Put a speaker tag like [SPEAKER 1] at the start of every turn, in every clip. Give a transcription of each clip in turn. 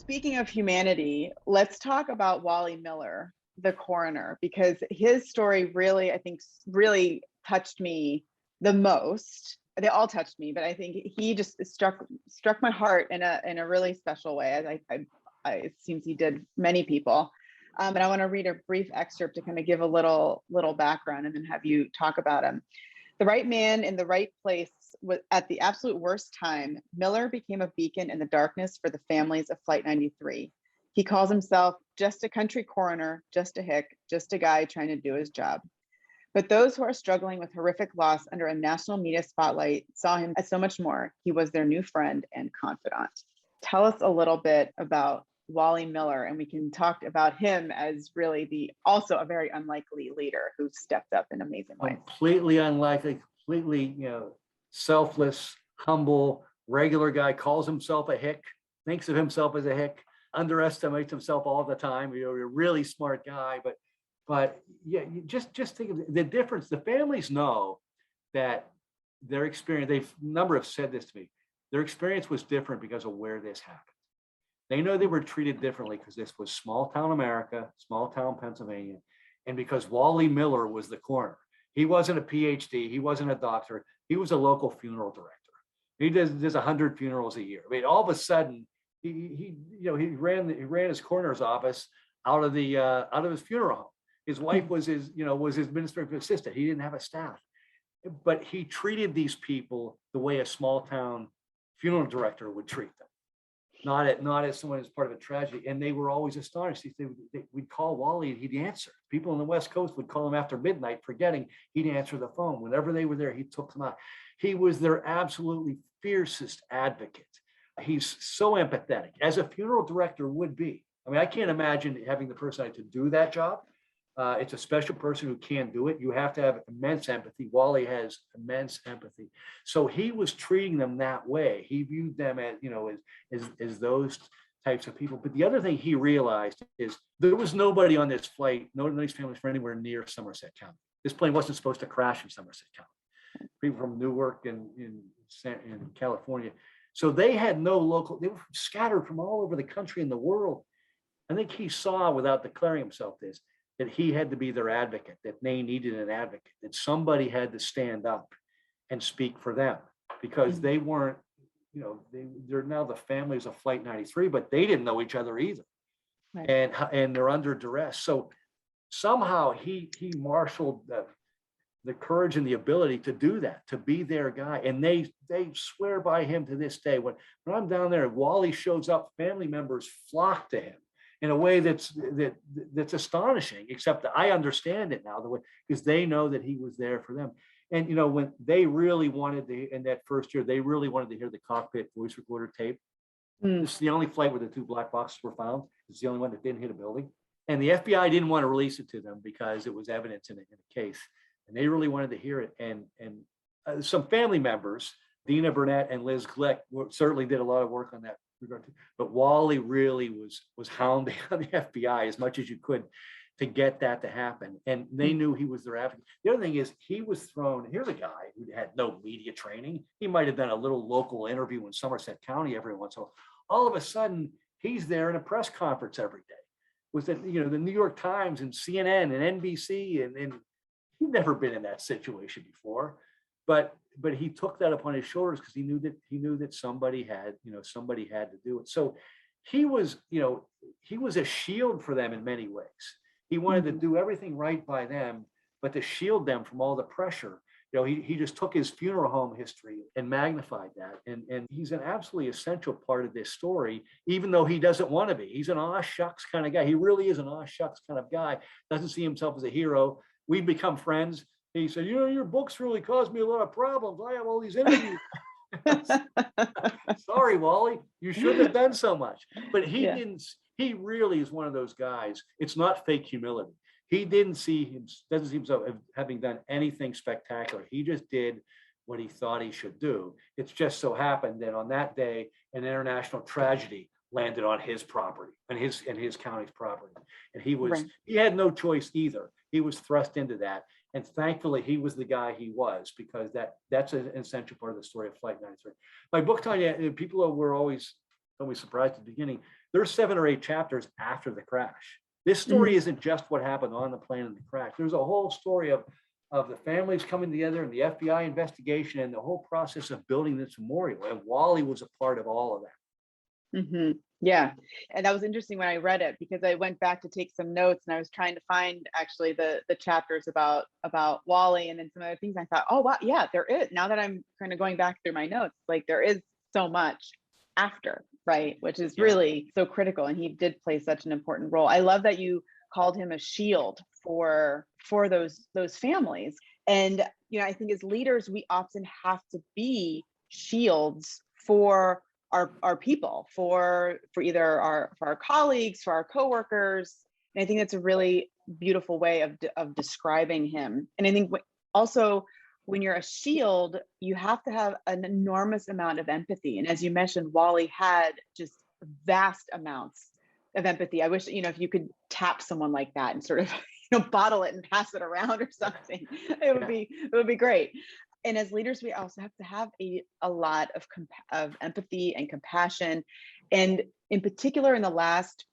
[SPEAKER 1] Speaking of humanity, let's talk about Wally Miller, the coroner, because his story really, I think, really touched me the most. They all touched me, but I think he just struck my heart in a really special way. It seems he did many people. And I want to read a brief excerpt to kind of give a little background, and then have you talk about him. The right man in the right place at the absolute worst time. Miller became a beacon in the darkness for the families of Flight 93. He calls himself just a country coroner, just a hick, just a guy trying to do his job. But those who are struggling with horrific loss under a national media spotlight saw him as so much more. He was their new friend and confidant. Tell us a little bit about Wally Miller, and we can talk about him as really also a very unlikely leader who stepped up in amazing ways.
[SPEAKER 2] Completely unlikely, completely, selfless, humble, regular guy, calls himself a hick, thinks of himself as a hick, underestimates himself all the time. You're a really smart guy, but yeah, you just think of the difference. The families know that their experience, a number have said this to me, their experience was different because of where this happened. They know they were treated differently because this was small town America, small town Pennsylvania, and because Wally Miller was the coroner. He wasn't a PhD, he wasn't a doctor, he was a local funeral director. He does 100 funerals a year. I mean, all of a sudden, he ran his coroner's office out of his funeral home. His wife was his administrative assistant. He didn't have a staff, but he treated these people the way a small town funeral director would treat them. Not as someone who's part of a tragedy. And they were always astonished. We'd call Wally and he'd answer. People on the West Coast would call him after midnight, forgetting. He'd answer the phone. Whenever they were there, he took them out. He was their absolutely fiercest advocate. He's so empathetic, as a funeral director would be. I mean, I can't imagine having the personality to do that job. It's a special person who can do it. You have to have immense empathy. Wally has immense empathy. So he was treating them that way. He viewed them as those types of people. But the other thing he realized is there was nobody on this flight, none of these families were anywhere near Somerset County. This plane wasn't supposed to crash in Somerset County. People from Newark and in California. So they had no local, they were scattered from all over the country and the world. I think he saw, without declaring himself this, that he had to be their advocate, that they needed an advocate, that somebody had to stand up and speak for them, because they weren't, they're now the families of Flight 93, but they didn't know each other either. Right. And they're under duress. So somehow he marshaled the courage and the ability to do that, to be their guy. And they swear by him to this day. When I'm down there, Wally shows up, family members flock to him in a way that's astonishing, except that I understand it now, because they know that he was there for them. And when they really wanted to, in that first year, they really wanted to hear the cockpit voice recorder tape. This is the only flight where the 2 black boxes were found. It's the only one that didn't hit a building. And the FBI didn't want to release it to them because it was evidence in a case. And they really wanted to hear it. And some family members, Dina Burnett and Liz Glick, certainly did a lot of work on that regard too. But Wally really was hounding on the FBI as much as you could to get that to happen. And they knew he was their advocate. The other thing is, he was thrown, here's a guy who had no media training. He might have done a little local interview in Somerset County every once in a while. All of a sudden, he's there in a press conference every day with the New York Times and CNN and NBC, and he'd never been in that situation before. But he took that upon his shoulders because he knew that somebody had to do it. So he was a shield for them in many ways. He wanted to do everything right by them, but to shield them from all the pressure. He just took his funeral home history and magnified that. And he's an absolutely essential part of this story, even though he doesn't want to be. He's an aw shucks kind of guy. He really is an aw shucks kind of guy. Doesn't see himself as a hero. We've become friends. He said, your books really caused me a lot of problems. I have all these interviews. Sorry, Wally, you shouldn't have done so much. But he didn't. He really is one of those guys. It's not fake humility. He doesn't see himself as having done anything spectacular. He just did what he thought he should do. It's just so happened that on that day, an international tragedy landed on his property and his county's property. And he had no choice either. He was thrust into that. And thankfully, he was the guy he was, because that's an essential part of the story of Flight 93. My book, Tanya, people were always surprised at the beginning. there's 7 or 8 chapters after the crash. This story isn't just what happened on the plane and the crash. There's a whole story of the families coming together and the FBI investigation and the whole process of building this memorial. And Wally was a part of all of that.
[SPEAKER 1] Yeah. And that was interesting when I read it, because I went back to take some notes and I was trying to find actually the chapters about Wally and then some other things. I thought, oh, wow, yeah, there is. Now that I'm kind of going back through my notes, like there is so much after, right? Which is really so critical. And he did play such an important role. I love that you called him a shield for those families. And, I think as leaders, we often have to be shields for our people, for either our colleagues, for our coworkers. And I think that's a really beautiful way of describing him. And I think also when you're a shield, you have to have an enormous amount of empathy. And as you mentioned, Wally had just vast amounts of empathy. I wish, if you could tap someone like that and sort of, bottle it and pass it around or something, it would be great. And as leaders, we also have to have a lot of empathy and compassion. And in particular, in the last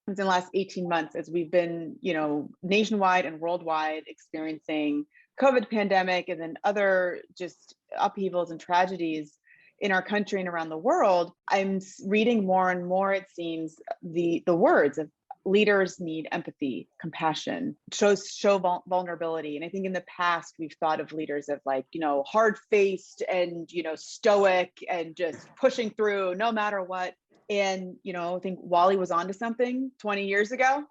[SPEAKER 1] 18 months, as we've been, nationwide and worldwide experiencing COVID pandemic and then other just upheavals and tragedies in our country and around the world, I'm reading more and more, it seems, the words of leaders need empathy, compassion, show vulnerability. And I think in the past, we've thought of leaders of hard-faced and, stoic and just pushing through no matter what. And, I think Wally was onto something 20 years ago.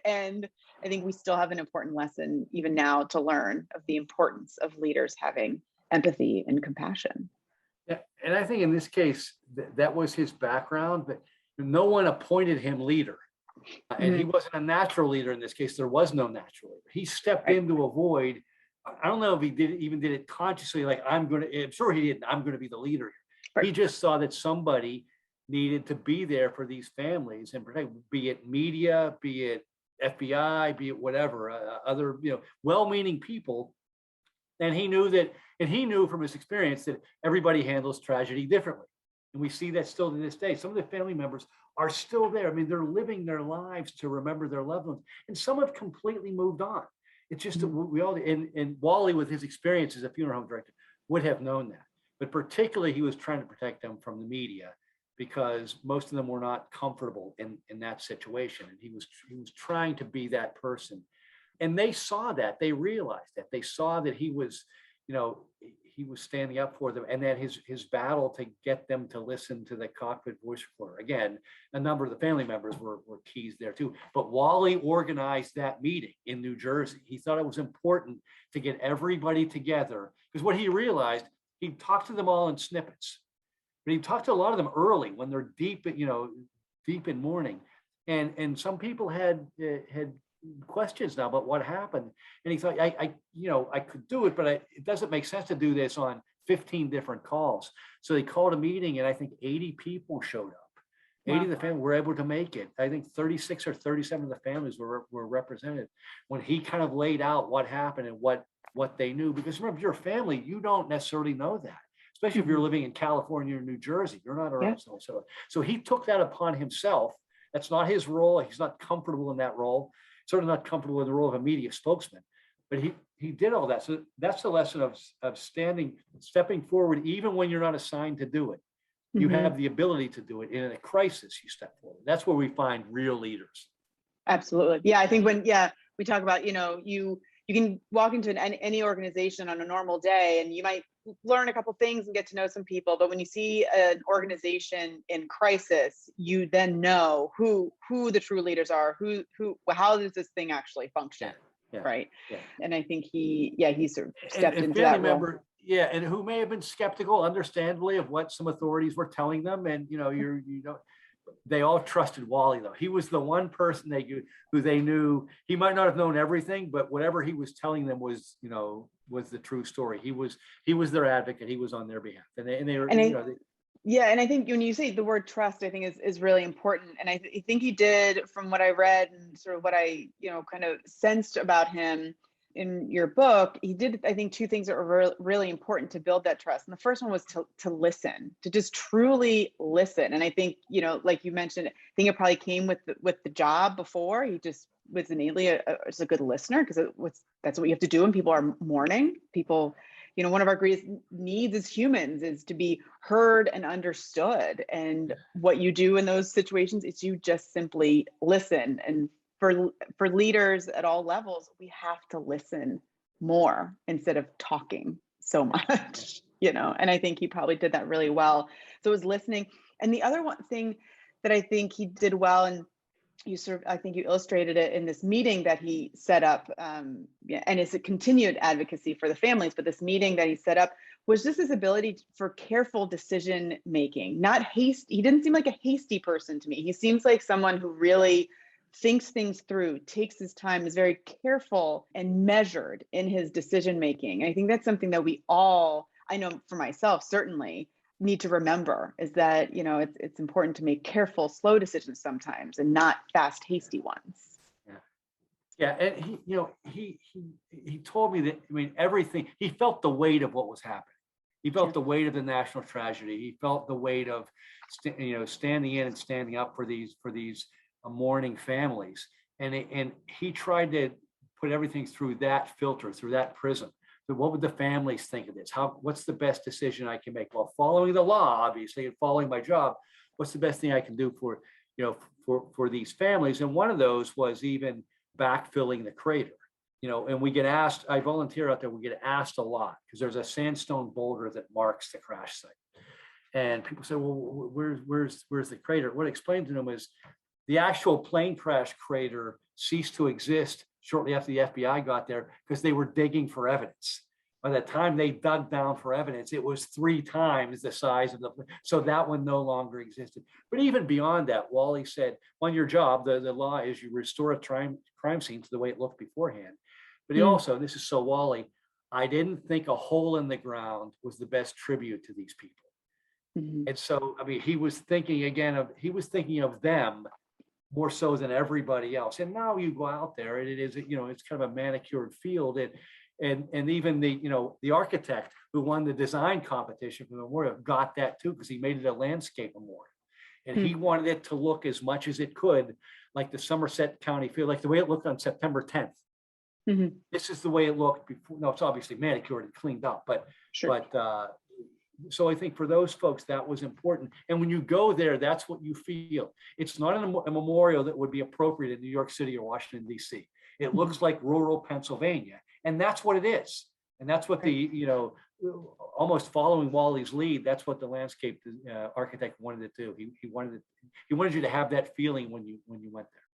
[SPEAKER 1] And I think we still have an important lesson even now to learn of the importance of leaders having empathy and compassion.
[SPEAKER 2] Yeah, and I think in this case, that was his background, but no one appointed him leader. And he wasn't a natural leader in this case. There was no natural leader. He stepped in to avoid, I don't know if he did it consciously, like I'm sure he didn't, I'm going to be the leader here. Right. He just saw that somebody needed to be there for these families and protect, be it media, be it FBI, be it whatever, other, well-meaning people. And he knew from his experience that everybody handles tragedy differently. And we see that still to this day. Some of the family members are still there. I mean, they're living their lives to remember their loved ones. And some have completely moved on. It's just that we all, and Wally, with his experience as a funeral home director, would have known that. But particularly, he was trying to protect them from the media because most of them were not comfortable in that situation. And he was trying to be that person. And they saw that. They realized that. They saw that he was, he was standing up for them, and then his battle to get them to listen to the cockpit voice recorder. Again, a number of the family members were keys there too. But Wally organized that meeting in New Jersey. He thought it was important to get everybody together because what he realized, he talked to them all in snippets, but he talked to a lot of them early when they're deep in mourning, and some people had questions now about what happened, and he thought I could do it, but it doesn't make sense to do this on 15 different calls. So they called a meeting, and I think 80 people showed up. 80 of the family were able to make it. I think 36 or 37 of the families were represented when he kind of laid out what happened and what they knew. Because remember, your family, you don't necessarily know that, especially if you're living in California or New Jersey. You're not around so he took that upon himself. That's not his role. He's not comfortable in that role. Certainly not comfortable in the role of a media spokesman, but he did all that. So that's the lesson of stepping forward, even when you're not assigned to do it. You have the ability to do it. In a crisis, you step forward. That's where we find real leaders.
[SPEAKER 1] Absolutely. Yeah, I think we talk about, you can walk into any organization on a normal day and you might learn a couple things and get to know some people. But when you see an organization in crisis, you then know who the true leaders are, how does this thing actually function? Yeah. Right. Yeah. And I think he sort of stepped into that role.
[SPEAKER 2] Yeah. And who may have been skeptical, understandably, of what some authorities were telling them. And, they all trusted Wally, though. He was the one person who they knew. He might not have known everything, but whatever he was telling them was the true story. He was their advocate. He was on their behalf. And they were,
[SPEAKER 1] and I think when you say the word trust, I think is really important. And I think he did, from what I read and sort of what I, kind of sensed about him, in your book, he did, I think, two things that were really important to build that trust. And the first one was to listen, to just truly listen. And I think, you know, like you mentioned, I think it probably came with the job before. He just was innately a good listener, because that's what you have to do when people are mourning. People, you know, one of our greatest needs as humans is to be heard and understood. And what you do in those situations is you just simply listen. And for leaders at all levels, we have to listen more instead of talking so much, you know. And I think he probably did that really well. So it was listening. And the other one thing that I think he did well, and I think you illustrated it in this meeting that he set up, and it's a continued advocacy for the families, but this meeting that he set up was just his ability for careful decision making, not haste. He didn't seem like a hasty person to me. He seems like someone who really thinks things through, takes his time, is very careful and measured in his decision making. I think that's something that we all, I know for myself, certainly need to remember, is that, you know, it's important to make careful, slow decisions sometimes, and not fast, hasty ones.
[SPEAKER 2] Yeah, and he, you know, he told me that, I mean, everything, he felt the weight of what was happening. He felt the weight of the national tragedy. He felt the weight of, you know, standing in and standing up for these mourning families, and he tried to put everything through that filter, through that prism. So what would the families think of this? What's the best decision I can make? Well, following the law, obviously, and following my job, what's the best thing I can do for, you know, for these families? And one of those was even backfilling the crater, you know. And we get asked, I volunteer out there, we get asked a lot, because there's a sandstone boulder that marks the crash site. And people say, well, where's the crater? What I explained to them is the actual plane crash crater ceased to exist shortly after the FBI got there, because they were digging for evidence. By the time they dug down for evidence, it was 3 times the size of so that one no longer existed. But even beyond that, Wally said, on your job, the law is you restore a crime scene to the way it looked beforehand. But he also, and this is so Wally, I didn't think a hole in the ground was the best tribute to these people. And so, I mean, he was thinking of them more so than everybody else. And now you go out there and it is, you know, it's kind of a manicured field, and even the, you know, the architect who won the design competition for the memorial got that too, because he made it a landscape memorial. And he wanted it to look as much as it could like the Somerset County field, like the way it looked on September 10th. This is the way it looked before. No, it's obviously manicured and cleaned up, but so I think for those folks, that was important. And when you go there, that's what you feel. It's not a memorial that would be appropriate in New York City or Washington, D.C. It looks like rural Pennsylvania. And that's what it is. And that's what the, you know, almost following Wally's lead, that's what the landscape architect wanted to do. He wanted you to have that feeling when you went there.